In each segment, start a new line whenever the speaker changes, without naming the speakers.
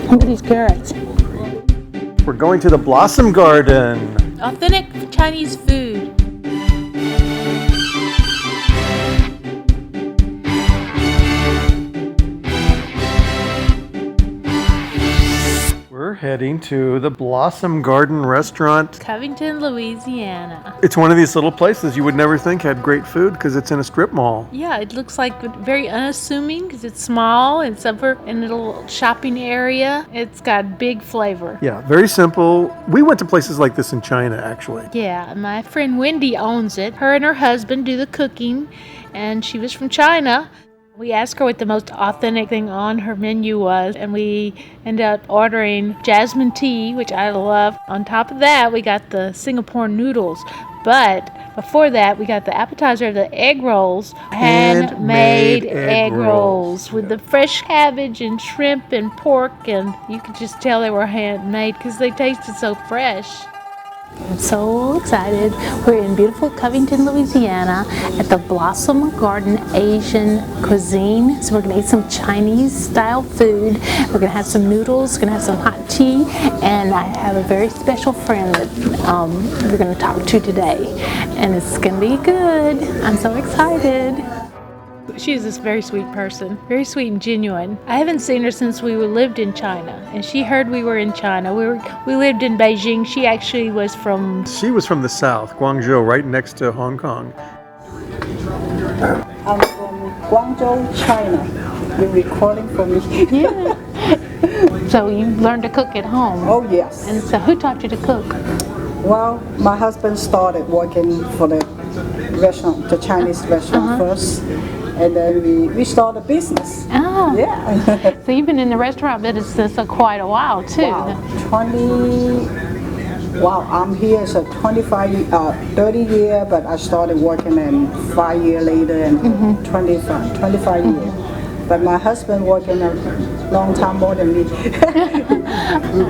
Look at these carrots.
We're going to the Blossom Garden.
Authentic Chinese food.
We're heading to the Blossom Garden restaurant.
Covington, Louisiana.
It's one of these little places you would never think had great food because it's in a strip mall.
Yeah, it looks like very unassuming because it's small. It's over in a little shopping area. It's got big flavor.
Yeah, very simple. We went to places like this in China, actually.
Yeah, my friend Wendy owns it. Her and her husband do the cooking, and she was from China. We asked her what the most authentic thing on her menu was, and we ended up ordering jasmine tea, which I love. On top of that, we got the Singapore noodles. But before that, we got the appetizer of the egg rolls, handmade egg rolls with the fresh cabbage and shrimp and pork, and you could just tell they were handmade because they tasted so fresh. I'm so excited. We're in beautiful Covington, Louisiana at the Blossom Garden Asian Cuisine. So we're going to eat some Chinese style food. We're going to have some noodles, we're going to have some hot tea, and I have a very special friend that we're going to talk to today. And it's going to be good. I'm so excited. She's this very sweet person, very sweet and genuine. I haven't seen her since we lived in China, and she heard we were in China. We lived in Beijing. She actually was from...
She was from the south, Guangzhou, right next to Hong Kong.
I'm from Guangzhou, China. You're recording for me.
Yeah. So you learned to cook at home?
Oh, yes.
And so who taught you to cook?
Well, my husband started working for the restaurant, the Chinese restaurant first. And then we started a business.
Oh.
Yeah.
So you've been in the restaurant business for quite a while, too.
Wow, I'm here so 30 years, but I started working in 5 years later and 25 years. But my husband working a long time more than me.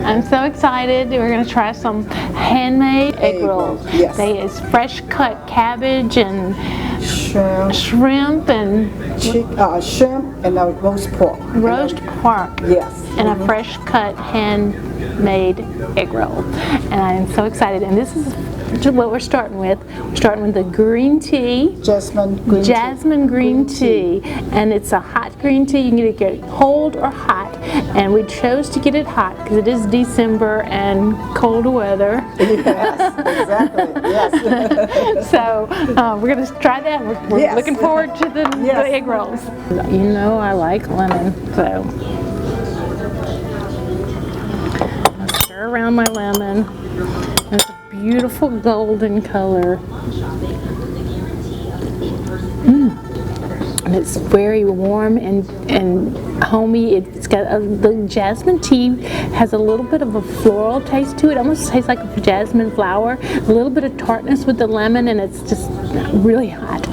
I'm so excited. We're going to try some handmade egg rolls.
Yes.
It's fresh cut cabbage and shrimp and
shrimp and roast pork.
Roast pork.
Yes.
And a fresh cut handmade egg roll. And I'm so excited. And this is what we're starting with. We're starting with the green tea. Jasmine green tea. And it's a hot green tea. You can either get it cold or hot. And we chose to get it hot because it is December and colder weather.
Yes, exactly. Yes.
So we're going to try that. We're looking forward to the egg rolls. You know I like lemon, so I'll stir around my lemon. It's a beautiful golden color. And it's very warm and homey. It's got the jasmine tea has a little bit of a floral taste to it. Almost tastes like a jasmine flower. A little bit of tartness with the lemon, and it's just really hot.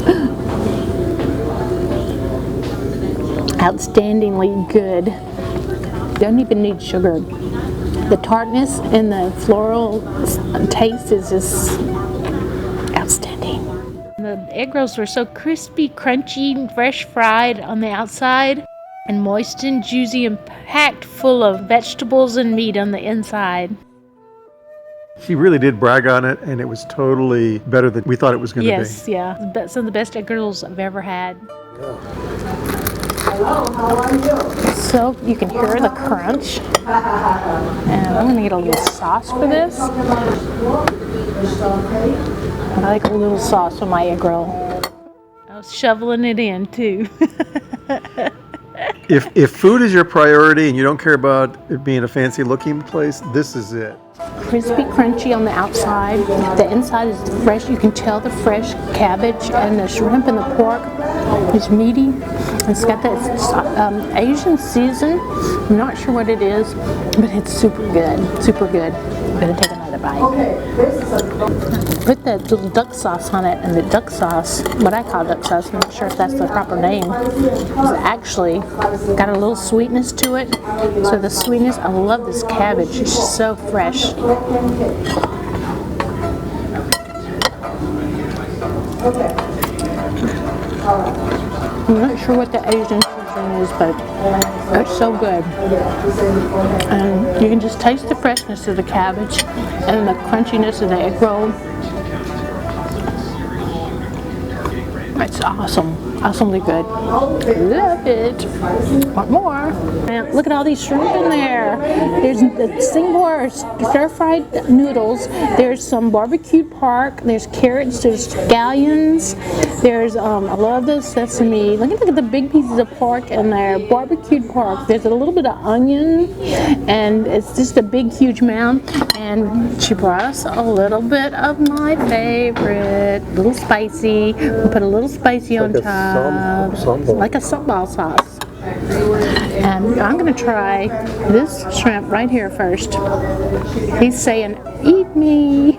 Outstandingly good. Don't even need sugar. The tartness and the floral taste is just outstanding. The egg rolls were so crispy, crunchy, fresh fried on the outside, and moistened, juicy, and packed full of vegetables and meat on the inside.
She really did brag on it, and it was totally better than we thought it was going to be.
Yes, yeah. Some of the best egg rolls I've ever had.
Hello, how are you?
So you can hear the crunch. And I'm going to get a little sauce for this. I like a little sauce on my egg roll. I was shoveling it in too.
If food is your priority and you don't care about it being a fancy looking place, this is it.
Crispy, crunchy on the outside. The inside is fresh. You can tell the fresh cabbage and the shrimp and the pork is meaty. It's got that Asian season. I'm not sure what it is, but it's super good. Super good. I'm going to take another bite. Put that little duck sauce on it, and the duck sauce, what I call duck sauce, I'm not sure if that's the proper name, is actually got a little sweetness to it. So the sweetness, I love this cabbage. It's just so fresh. I'm not sure what the Asian season things, but they're so good. And you can just taste the freshness of the cabbage and the crunchiness of the egg roll. It's awesome. Awesomely good. Love it. Want more? And look at all these shrimp in there. There's the Singapore stir-fried noodles. There's some barbecued pork. There's carrots. There's scallions. There's I love the sesame. Look at the big pieces of pork in there. Barbecued pork. There's a little bit of onion, and it's just a big, huge mound. And she brought us a little bit of my favorite, a little spicy. We put a little spicy on top. Like a sambal sauce. And I'm going to try this shrimp right here first. He's saying, eat me.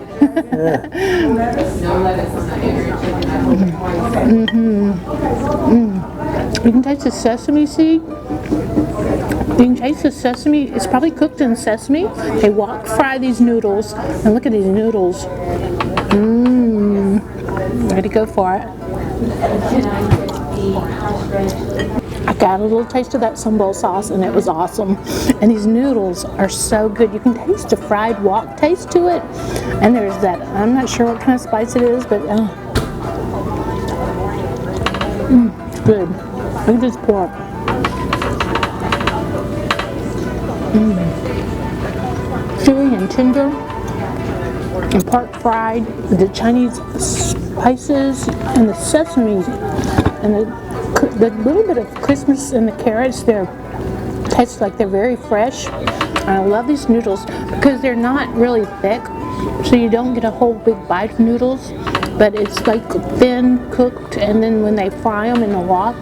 You can taste the sesame seed. You can taste the sesame. It's probably cooked in sesame. They wok fry these noodles. And look at these noodles. Ready to go for it. I got a little taste of that sambal sauce and it was awesome. And these noodles are so good. You can taste the fried wok taste to it. And there's that, I'm not sure what kind of spice it is, but it's good. Look at this pork. Chewy and tender. And pork fried with the Chinese spices and the sesame and the little bit of crispness in the carrots. They taste like they're very fresh. I love these noodles because they're not really thick, so you don't get a whole big bite of noodles, but it's like thin cooked, and then when they fry them in the wok,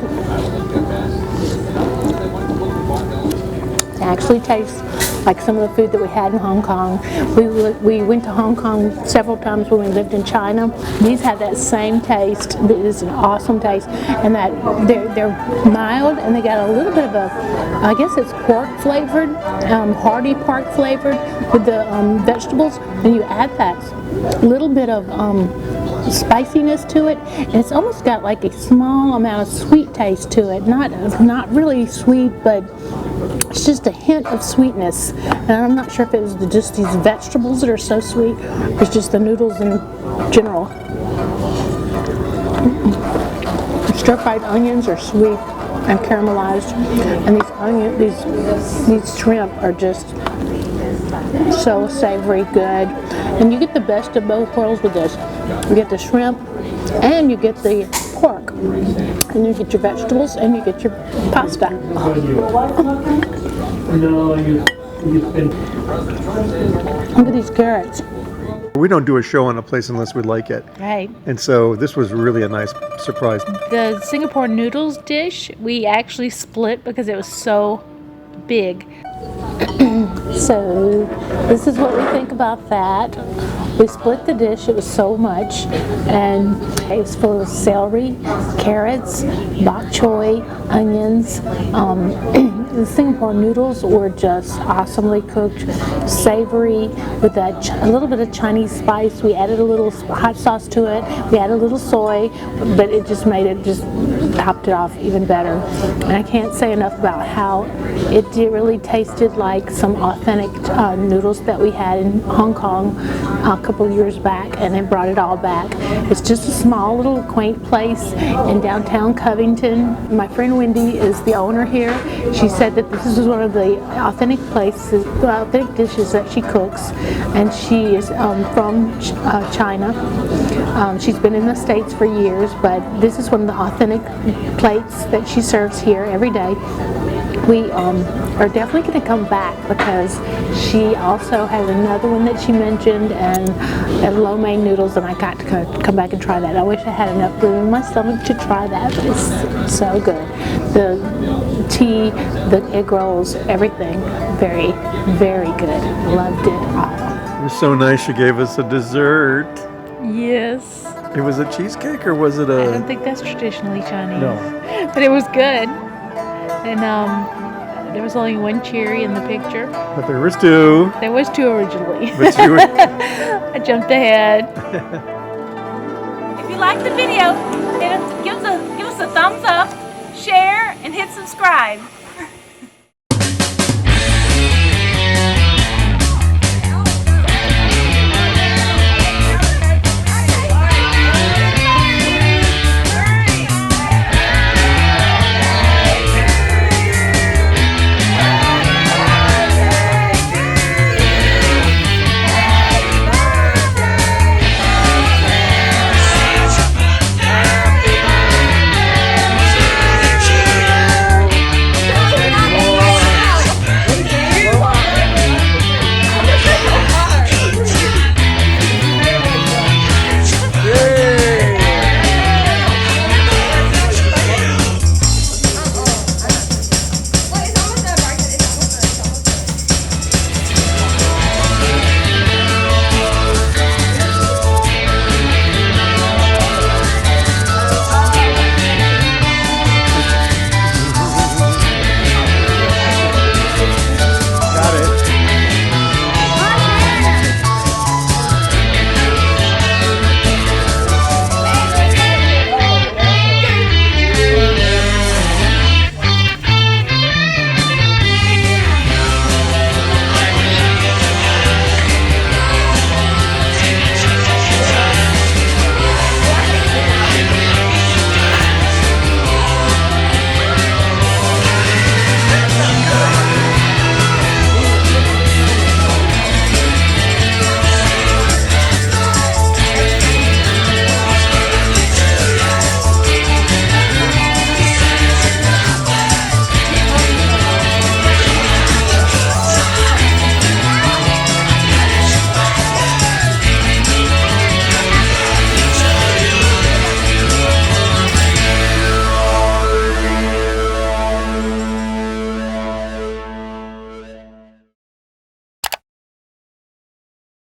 it actually tastes like some of the food that we had in Hong Kong. We went to Hong Kong several times when we lived in China. These have that same taste. It is an awesome taste, and that they're mild, and they got a little bit of a, I guess it's pork flavored, hearty pork flavored with the vegetables, and you add that little bit of spiciness to it, and it's almost got like a small amount of sweet taste to it. Not really sweet, but it's just a hint of sweetness. And I'm not sure if it was just these vegetables that are so sweet, or it's just the noodles in general. Stir-fried onions are sweet and caramelized, and these shrimp are just so savory, good. And you get the best of both worlds with this. You get the shrimp, and you get the pork, and you get your vegetables, and you get your pasta. Look at these carrots.
We don't do a show on a place unless we like it.
Right.
And so this was really a nice surprise.
The Singapore noodles dish, we actually split because it was so big. So this is what we think about that. We split the dish, it was so much, and it was full of celery, carrots, bok choy, onions. The Singapore noodles were just awesomely cooked, savory, with a little bit of Chinese spice. We added a little hot sauce to it. We added a little soy, but it just made it, just topped it off even better. And I can't say enough about how it really tasted like some authentic noodles that we had in Hong Kong a couple years back, and it brought it all back. It's just a small little quaint place in downtown Covington. My friend Wendy is the owner here. She said that this is one of the authentic places, the authentic dishes that she cooks, and she is from China. She's been in the States for years, but this is one of the authentic plates that she serves here every day. We are definitely going to come back because she also has another one that she mentioned, and lo mein noodles, and I got to come back and try that. I wish I had enough room in my stomach to try that, but it's so good. The tea, the egg rolls, everything, very, very good. Loved it all.
It was so nice she gave us a dessert.
Yes.
It was a cheesecake, or was it a...
I don't think that's traditionally Chinese.
No.
But it was good. And there was only one cherry in the picture.
But there was two.
There was two originally.
But two.
I jumped ahead. If you like the video, give us a thumbs up, share, and hit
hit subscribe.